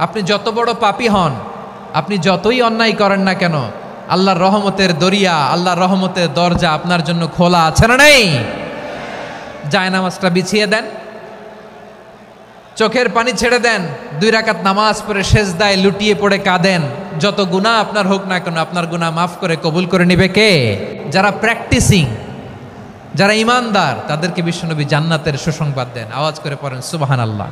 আপনি যত বড় পাপী হন, আপনি যতই অন্যায় করেন না কেন, আল্লাহর রহমতের দরিয়া, আল্লাহর রহমতের দরজা আপনার জন্য খোলা আছে না নেই? জায়নামাজটা বিছিয়ে দেন, চোখের পানি ছেড়ে দেন, 2 রাকাত নামাজ পড়ে সেজদায় লুটিয়ে পড়ে কাঁদেন। যত গুনাহ আপনার হোক না কেন, আপনার গুনাহ মাফ করে কবুল করে নেবে কে? যারা প্র্যাকটিসিং, যারা ইমানদার, তাদেরকে বিশ্বনবী জান্নাতের সুসংবাদ দেন। আওয়াজ করে পড়েন সুবহানাল্লাহ।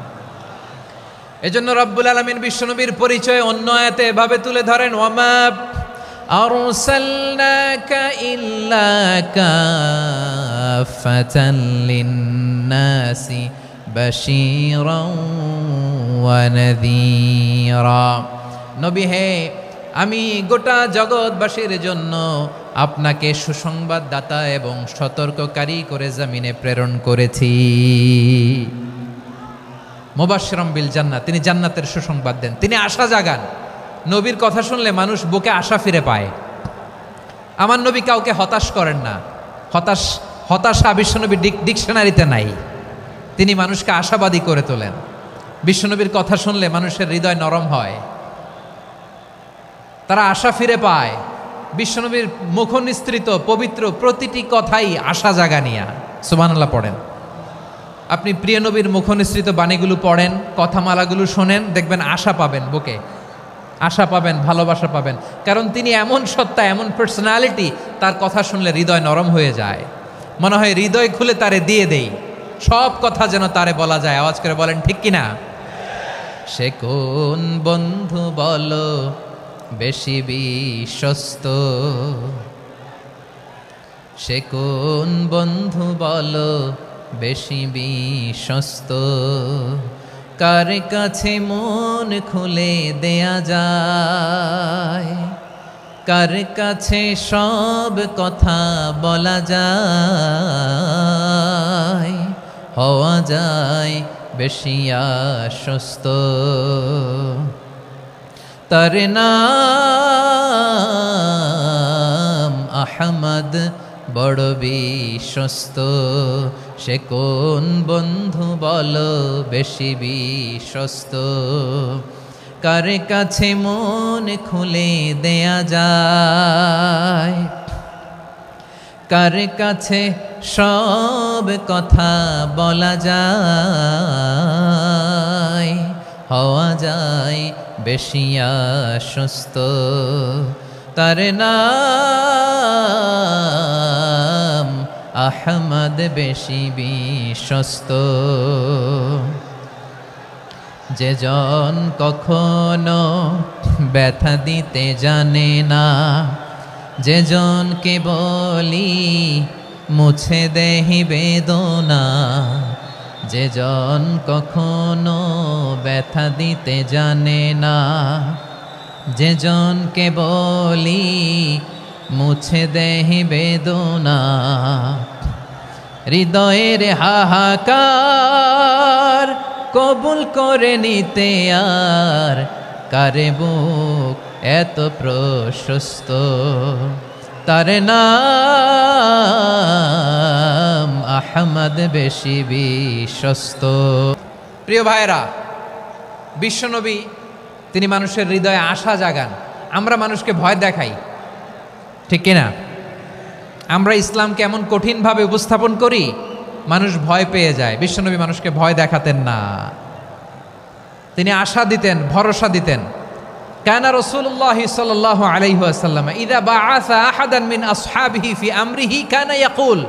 এজন্য রব্বুল আলামিন বিশ্বনবীর পরিচয় অন্য আয়াতে এভাবে তুলে ধরেন, ওয়ামা আরসালনাকা ইল্লা কাফাতান লিন্নাসি বাশীরাও ওয়া নাযীরা। নবী হে, আমি গোটা জগৎবাসীর জন্য আপনাকে সুসংবাদদাতা এবং সতর্ককারী করে জমিনে প্রেরণ করেছি। মুবাশশিরাম বিল জান্নাত, তিনি জান্নাতের সুসংবাদ দেন, তিনি আশা জাগান। নবীর কথা শুনলে মানুষ বুকে আশা ফিরে পায়। আমার নবী কাউকে হতাশ করেন না। হতাশা বিশ্বনবীর ডিকশনারিতে নাই। তিনি মানুষকে আশাবাদী করে তোলেন। বিশ্বনবীর কথা শুনলে মানুষের হৃদয় নরম হয়, তারা আশা ফিরে পায়। বিশ্বনবীর মুখ নিঃসৃত পবিত্র প্রতিটি কথাই আশা জাগানিয়া। সুবহানাল্লাহ পড়েন। আপনি প্রিয় নবীর মুখ নিঃসৃত বাণীগুলো পড়েন, কথামালাগুলো শোনেন, দেখবেন আশা পাবেন, বুকে আশা পাবেন, ভালোবাসা পাবেন। কারণ তিনি এমন সত্তা, এমন পার্সোনালিটি, তার কথা শুনলে হৃদয় নরম হয়ে যায়। মনে হয় হৃদয় খুলে তারে দিয়ে দেই, সব কথা যেন তারে বলা যায়। আওয়াজ করে বলেন ঠিক কিনা? সে কোন বন্ধু বলো বেশি বিশ্বস্ত, সে কোন বন্ধু বলো বেশি বিশ্বস্ত, কার কাছে মন খুলে দেয়া যায়, কার কাছে সব কথা বলা যায়, হওয়া যায় বেশি আশ্বস্ত। তার নাম আহমদ, বড় বিশ্বস্ত। সে কোন বন্ধু বলো বেশি বিশ্বস্ত, কার কাছে মন খুলে দেয়া যায়, কার কাছে সব কথা বলা যায়, হওয়া যায় বেশি আশ্বস্ত। তার নাম আহমদ, বেশি বিশ্বস্ত। যে জন কখনো ব্যথা দিতে জানে না, যে জনকে বলি মুছে দেহি বেদনা, যে জন কখনো ব্যথা দিতে জানে না, যে জনকে বলি মুছে দেহি বেদনা, হৃদয়ের হাহাকার কবুল করে নিতে আর কারে বুক এত প্রশস্ত। তার নাম আহমদ, বেশি বিশ্বস্ত। প্রিয় ভাইরা, বিশ্বনবী তিনি মানুষের হৃদয়ে আশা জাগান। আমরা মানুষকে ভয় দেখাই, ঠিক কিনা? আমরা ইসলামকে এমন কঠিনভাবে উপস্থাপন করি, মানুষ ভয় পেয়ে যায়। বিশ্বনবী মানুষকে ভয় দেখাতেন না, তিনি আশা দিতেন, ভরসা দিতেন। কানা রাসূলুল্লাহ সাল্লাল্লাহু আলাইহি ওয়াসাল্লাম ইযা বাআসা আহাদান মিন আসহাবিহি ফি আমরিহি কানা ইয়াকুল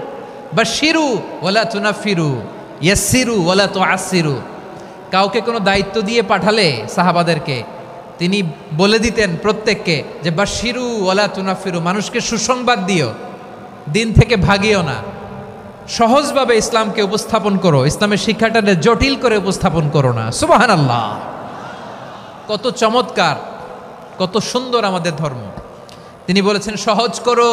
বাশশিরু ওয়ালা তুনাফিরু, ইয়াসসিরু ওয়ালা তুআসসিরু। কাউকে কোনো দায়িত্ব দিয়ে পাঠালে সাহাবাদেরকে তিনি বলে দিতেন প্রত্যেককে যে বাশশিরু ওয়ালা তুনাফিরু, মানুষকে সুসংবাদ দিও, দিন থেকে ভাগিও না, সহজভাবে ইসলামকে উপস্থাপন করো, ইসলামের শিক্ষাটাকে জটিল করে উপস্থাপন করো না। সুবহানাল্লাহ, কত চমৎকার, কত সুন্দর আমাদের ধর্ম। তিনি বলেছেন সহজ করো।